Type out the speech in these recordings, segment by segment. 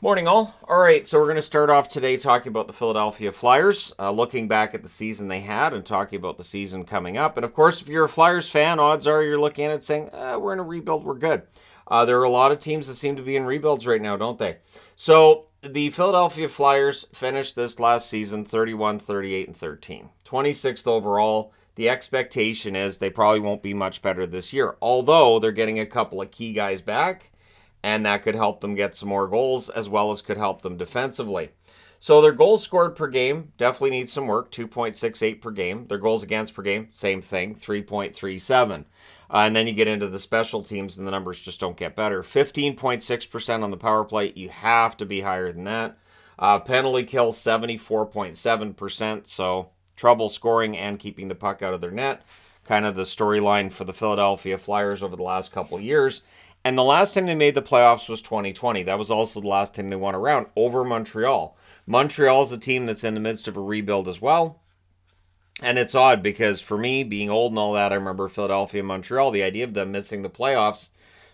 Morning, all. All right, so we're going to start off today talking about the Philadelphia Flyers, looking back at the season they had and talking about the season coming up. And of course, if you're a Flyers fan, odds are you're looking at it saying, we're in a rebuild, we're good. There are a lot of teams that seem to be in rebuilds right now, don't they? So the Philadelphia Flyers finished this last season 31, 38, and 13. 26th overall. The expectation is they probably won't be much better this year, although they're getting a couple of key guys back and that could help them get some more goals as well as could help them defensively. So their goals scored per game definitely needs some work, 2.68 per game. Their goals against per game, same thing, 3.37. And then you get into the special teams and the numbers just don't get better. 15.6% on the power play. You have to be higher than that. Penalty kill, 74.7%. So trouble scoring and keeping the puck out of their net. Kind of the storyline for the Philadelphia Flyers over the last couple of years. And the last time they made the playoffs was 2020. That was also the last time they won a round over Montreal. Montreal is a team that's in the midst of a rebuild as well. And it's odd because for me, being old and all that, I remember Philadelphia and Montreal, the idea of them missing the playoffs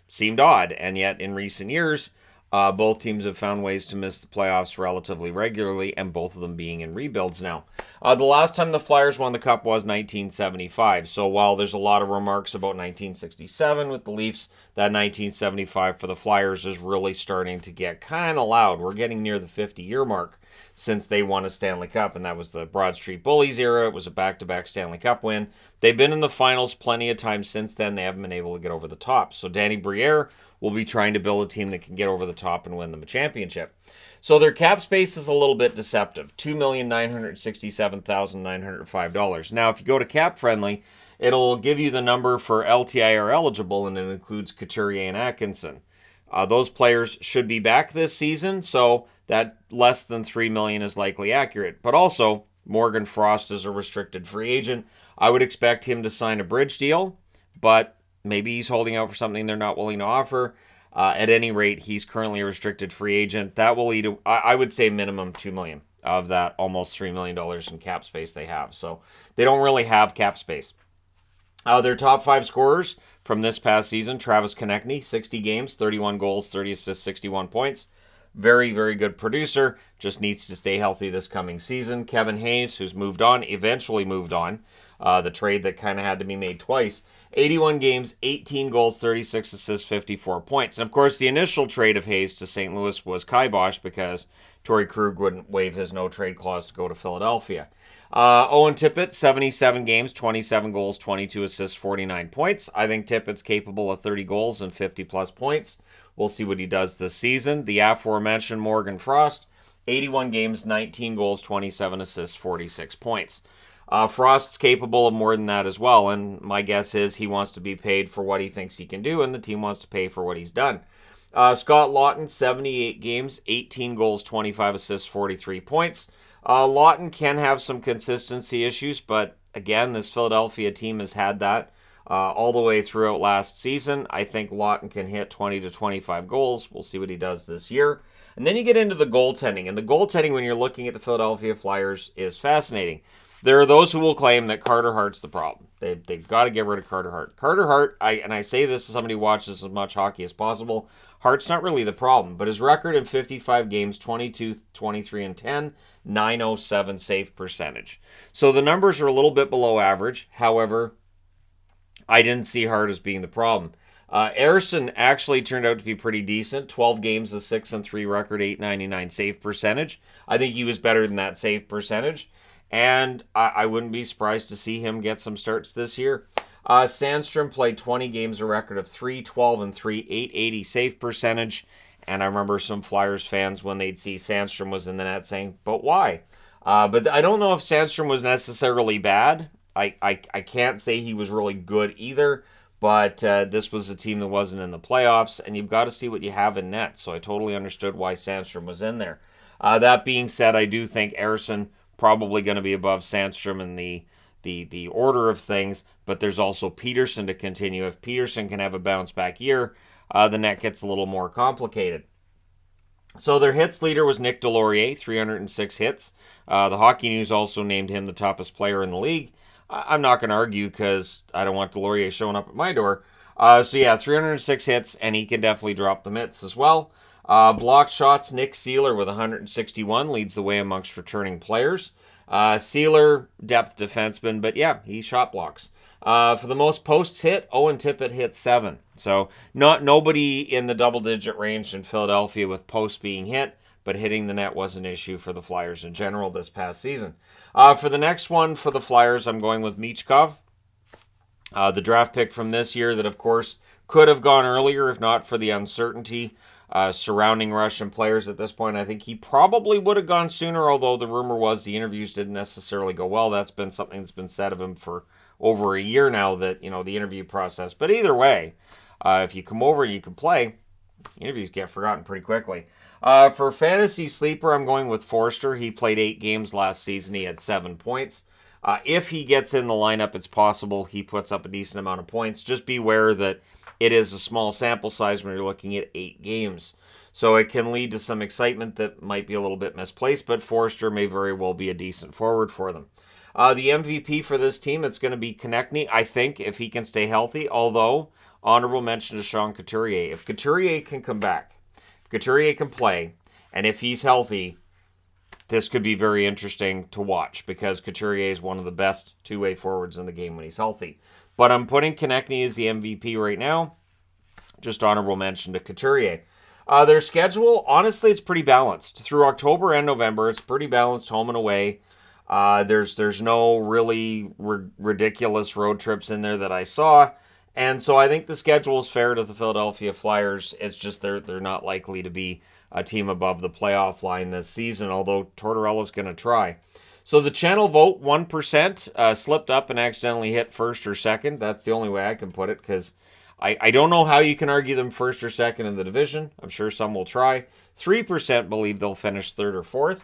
seemed odd. And yet in recent years, both teams have found ways to miss the playoffs relatively regularly, and both of them being in rebuilds now. The last time the Flyers won the Cup was 1975. So while there's a lot of remarks about 1967 with the Leafs, that 1975 for the Flyers is really starting to get kind of loud. We're getting near the 50-year mark since they won a Stanley Cup, and that was the Broad Street Bullies era. It was a back-to-back Stanley Cup win. They've been in the finals plenty of times since then. They haven't been able to get over the top. So Danny Briere will be trying to build a team that can get over the top and win them a championship. So their cap space is a little bit deceptive, $2,967,905. Now, if you go to Cap Friendly, it'll give you the number for LTIR eligible, and it includes Couturier and Atkinson. Those players should be back this season, so that less than $3 million is likely accurate. But also, Morgan Frost is a restricted free agent. I would expect him to sign a bridge deal, but maybe he's holding out for something they're not willing to offer. At any rate, he's currently a restricted free agent. That will lead to, I would say, minimum $2 million of that almost $3 million in cap space they have. So they don't really have cap space. Their top five scorers from this past season, Travis Konechny, 60 games, 31 goals, 30 assists, 61 points. Very, very good producer. Just needs to stay healthy this coming season. Kevin Hayes, who's moved on, eventually moved on. The trade that kind of had to be made twice. 81 games, 18 goals, 36 assists, 54 points. And of course, the initial trade of Hayes to St. Louis was kibosh because Torrey Krug wouldn't waive his no-trade clause to go to Philadelphia. Owen Tippett, 77 games, 27 goals, 22 assists, 49 points. I think Tippett's capable of 30 goals and 50-plus points. We'll see what he does this season. The aforementioned Morgan Frost, 81 games, 19 goals, 27 assists, 46 points. Frost's capable of more than that as well, and my guess is he wants to be paid for what he thinks he can do, and the team wants to pay for what he's done. Scott Laughton, 78 games, 18 goals, 25 assists, 43 points. Laughton can have some consistency issues, but again, this Philadelphia team has had that all the way throughout last season. I think Laughton can hit 20 to 25 goals. We'll see what he does this year. And then you get into the goaltending, and the goaltending when you're looking at the Philadelphia Flyers is fascinating. There are those who will claim that Carter Hart's the problem. They've got to get rid of Carter Hart. Carter Hart, I say this as somebody who watches as much hockey as possible, Hart's not really the problem, but his record in 55 games, 22, 23, and 10, 907 save percentage. So the numbers are a little bit below average. However, I didn't see Hart as being the problem. Ersson actually turned out to be pretty decent. 12 games, a 6-3 record, 899 save percentage. I think he was better than that save percentage. And I wouldn't be surprised to see him get some starts this year. Sandstrom played 20 games, a record of 3-12-3, 880 save percentage. And I remember some Flyers fans when they'd see Sandstrom was in the net saying, but why? But I don't know if Sandstrom was necessarily bad. I can't say he was really good either. But this was a team that wasn't in the playoffs. And you've got to see what you have in net. So I totally understood why Sandstrom was in there. That being said, I do think Ersson probably going to be above Sandstrom in the order of things, but there's also Peterson to continue. If Peterson can have a bounce back year, the net gets a little more complicated. So their hits leader was Nick Delorier, 306 hits. The Hockey News also named him the toughest player in the league. I'm not going to argue because I don't want Delorier showing up at my door. So yeah, 306 hits, and he can definitely drop the mitts as well. Blocked shots, Nick Seeler with 161 leads the way amongst returning players. Seeler, depth defenseman, but yeah, he shot blocks. For the most posts hit, Owen Tippett hit 7. So nobody in the double-digit range in Philadelphia with posts being hit, but hitting the net was an issue for the Flyers in general this past season. For the next one for the Flyers, I'm going with Michkov, the draft pick from this year that, of course, could have gone earlier if not for the uncertainty surrounding Russian players at this point. I think he probably would have gone sooner, although the rumor was the interviews didn't necessarily go well. That's been something that's been said of him for over a year now, that, the interview process. But either way, if you come over and you can play, interviews get forgotten pretty quickly. For fantasy sleeper, I'm going with Forster. He played 8 games last season. He had 7 points. If he gets in the lineup, it's possible he puts up a decent amount of points. Just beware that it is a small sample size when you're looking at 8 games. So it can lead to some excitement that might be a little bit misplaced, but Forster may very well be a decent forward for them. The MVP for this team, it's going to be Konechny, I think, if he can stay healthy, although honorable mention to Sean Couturier. If Couturier can come back, if Couturier can play, and if he's healthy, this could be very interesting to watch because Couturier is one of the best two-way forwards in the game when he's healthy. But I'm putting Konechny as the MVP right now. Just honorable mention to Couturier. Their schedule, honestly, it's pretty balanced. Through October and November, it's pretty balanced home and away. There's no really ridiculous road trips in there that I saw. And so I think the schedule is fair to the Philadelphia Flyers. It's just they're not likely to be a team above the playoff line this season, although Tortorella's going to try. So the channel vote, 1%, slipped up and accidentally hit first or second. That's the only way I can put it, because I don't know how you can argue them first or second in the division. I'm sure some will try. 3% believe they'll finish third or fourth.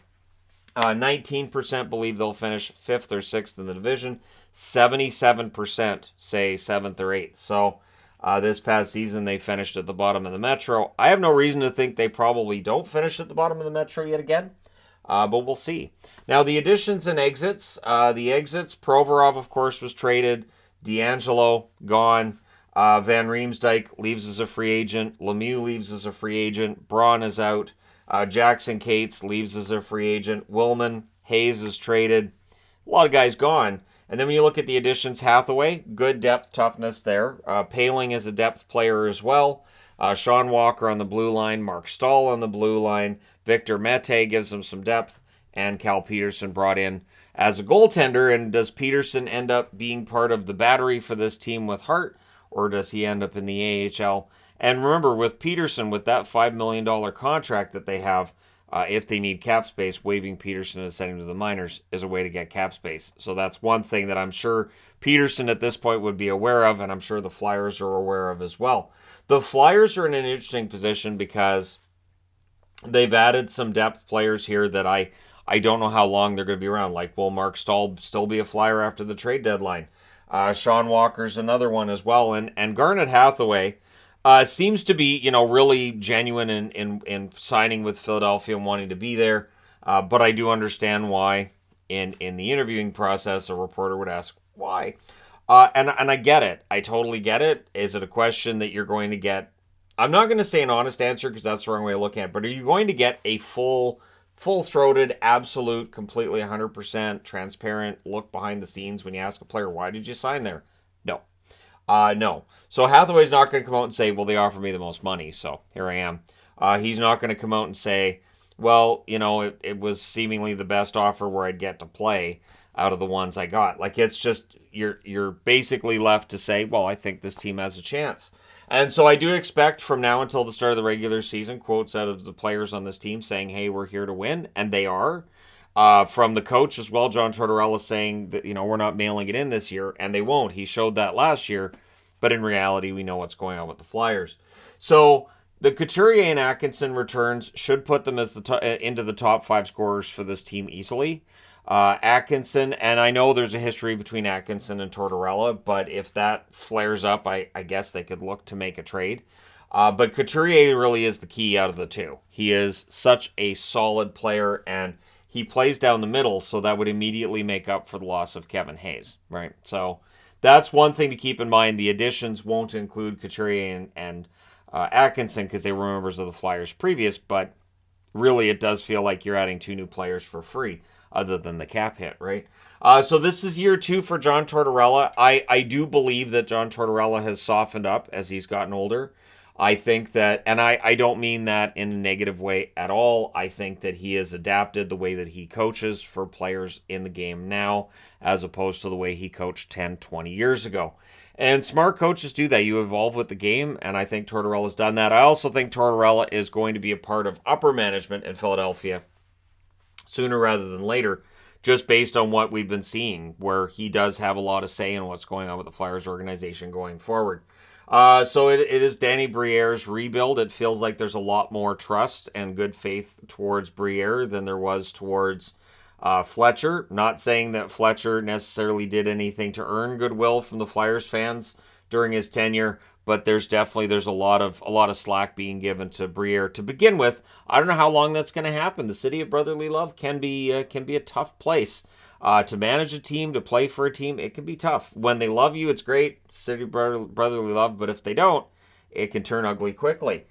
19% believe they'll finish 5th or 6th in the division. 77% say 7th or 8th. So this past season, they finished at the bottom of the Metro. I have no reason to think they probably don't finish at the bottom of the Metro yet again, but we'll see. Now, the additions and exits. Provorov, of course, was traded. D'Angelo, gone. Van Riemsdyk leaves as a free agent. Lemieux leaves as a free agent. Braun is out. Jackson Cates leaves as a free agent. Willman, Hayes is traded. A lot of guys gone. And then when you look at the additions, Hathaway, good depth toughness there. Paling is a depth player as well. Sean Walker on the blue line. Mark Stahl on the blue line. Victor Mete gives them some depth. And Cal Peterson brought in as a goaltender. And does Peterson end up being part of the battery for this team with Hart? Or does he end up in the AHL? And remember, with Peterson, with that $5 million contract that they have, if they need cap space, waiving Peterson and sending him to the minors is a way to get cap space. So that's one thing that I'm sure Peterson at this point would be aware of, and I'm sure the Flyers are aware of as well. The Flyers are in an interesting position because they've added some depth players here that I don't know how long they're going to be around. Like, will Mark Stahl still be a Flyer after the trade deadline? Sean Walker's another one as well. And Garnet Hathaway seems to be, really genuine in signing with Philadelphia and wanting to be there. But I do understand why in the interviewing process a reporter would ask why. And I get it. I totally get it. Is it a question that you're going to get? I'm not going to say an honest answer because that's the wrong way of looking at it. But are you going to get a full-throated, absolute, completely 100% transparent look behind the scenes when you ask a player, why did you sign there? No. No. So Hathaway's not going to come out and say, well, they offered me the most money, so here I am. He's not going to come out and say, well, it was seemingly the best offer where I'd get to play out of the ones I got. Like, it's just, you're basically left to say, well, I think this team has a chance. And so I do expect from now until the start of the regular season, quotes out of the players on this team saying, hey, we're here to win, and they are. From the coach as well, John Tortorella, saying that, we're not mailing it in this year, and they won't. He showed that last year, but in reality, we know what's going on with the Flyers. So the Couturier and Atkinson returns should put them as into the top 5 scorers for this team easily. Atkinson, and I know there's a history between Atkinson and Tortorella, but if that flares up, I guess they could look to make a trade. But Couturier really is the key out of the two. He is such a solid player, and he plays down the middle, so that would immediately make up for the loss of Kevin Hayes, right? So that's one thing to keep in mind. The additions won't include Couturier and Atkinson because they were members of the Flyers previous, but really it does feel like you're adding 2 new players for free, other than the cap hit, right? So this is year 2 for John Tortorella. I do believe that John Tortorella has softened up as he's gotten older. I think that, and I don't mean that in a negative way at all. I think that he has adapted the way that he coaches for players in the game now, as opposed to the way he coached 10, 20 years ago. And smart coaches do that. You evolve with the game, and I think Tortorella's done that. I also think Tortorella is going to be a part of upper management in Philadelphia sooner rather than later, just based on what we've been seeing, where he does have a lot of say in what's going on with the Flyers organization going forward. So it is Danny Briere's rebuild. It feels like there's a lot more trust and good faith towards Briere than there was towards Fletcher. Not saying that Fletcher necessarily did anything to earn goodwill from the Flyers fans during his tenure, but there's a lot of slack being given to Briere to begin with. I don't know how long that's going to happen. The city of brotherly love can be a tough place. To manage a team, to play for a team, it can be tough. When they love you, it's great, city of brotherly love, but if they don't, it can turn ugly quickly.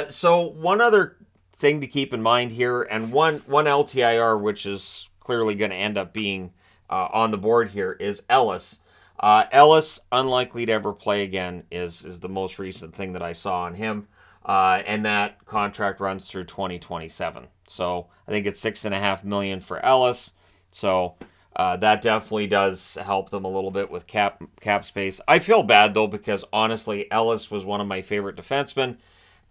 So one other thing to keep in mind here, and one LTIR, which is clearly going to end up being on the board here, is Ellis. Ellis, unlikely to ever play again, is the most recent thing that I saw on him. And that contract runs through 2027. So I think it's $6.5 million for Ellis. So that definitely does help them a little bit with cap space. I feel bad, though, because honestly, Ellis was one of my favorite defensemen.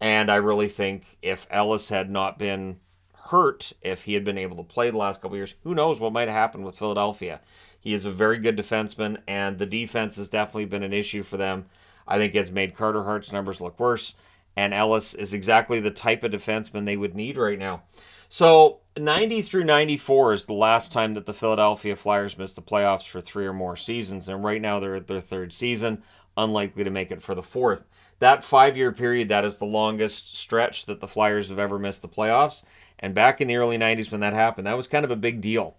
And I really think if Ellis had not been hurt, if he had been able to play the last couple of years, who knows what might have happened with Philadelphia. He is a very good defenseman, and the defense has definitely been an issue for them. I think it's made Carter Hart's numbers look worse. And Ellis is exactly the type of defenseman they would need right now. So 90 through 94 is the last time that the Philadelphia Flyers missed the playoffs for 3 or more seasons. And right now they're at their 3rd season, unlikely to make it for the 4th. That 5-year period, that is the longest stretch that the Flyers have ever missed the playoffs. And back in the early 90s when that happened, that was kind of a big deal.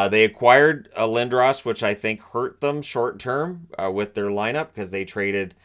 They acquired Lindros, which I think hurt them short term with their lineup because they traded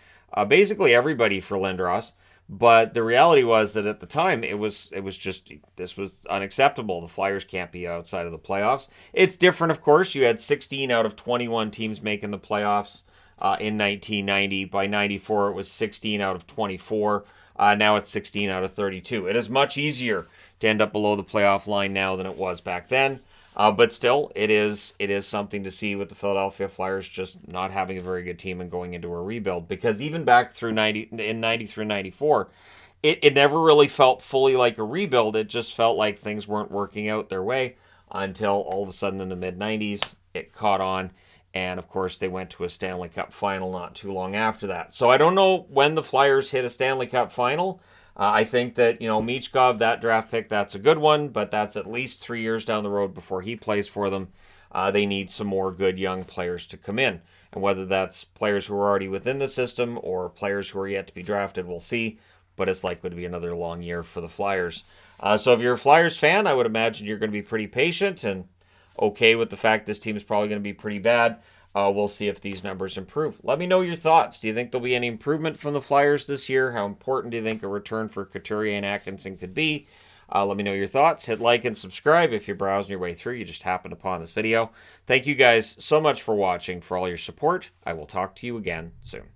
basically everybody for Lindros. But the reality was that at the time, it was just, this was unacceptable. The Flyers can't be outside of the playoffs. It's different, of course. You had 16 out of 21 teams making the playoffs in 1990. By 94, it was 16 out of 24. Now it's 16 out of 32. It is much easier to end up below the playoff line now than it was back then. But still, it is something to see with the Philadelphia Flyers just not having a very good team and going into a rebuild. Because even back through 90 through 94, it never really felt fully like a rebuild. It just felt like things weren't working out their way until all of a sudden in the mid-90s, it caught on. And, of course, they went to a Stanley Cup final not too long after that. So I don't know when the Flyers hit a Stanley Cup final. I think that, Michkov, that draft pick, that's a good one, but that's at least 3 years down the road before he plays for them. They need some more good young players to come in. And whether that's players who are already within the system or players who are yet to be drafted, we'll see. But it's likely to be another long year for the Flyers. So if you're a Flyers fan, I would imagine you're going to be pretty patient and okay with the fact this team is probably going to be pretty bad. We'll see if these numbers improve. Let me know your thoughts. Do you think there'll be any improvement from the Flyers this year? How important do you think a return for Couturier and Atkinson could be? Let me know your thoughts. Hit like and subscribe if you're browsing your way through. You just happened upon this video. Thank you guys so much for watching, for all your support. I will talk to you again soon.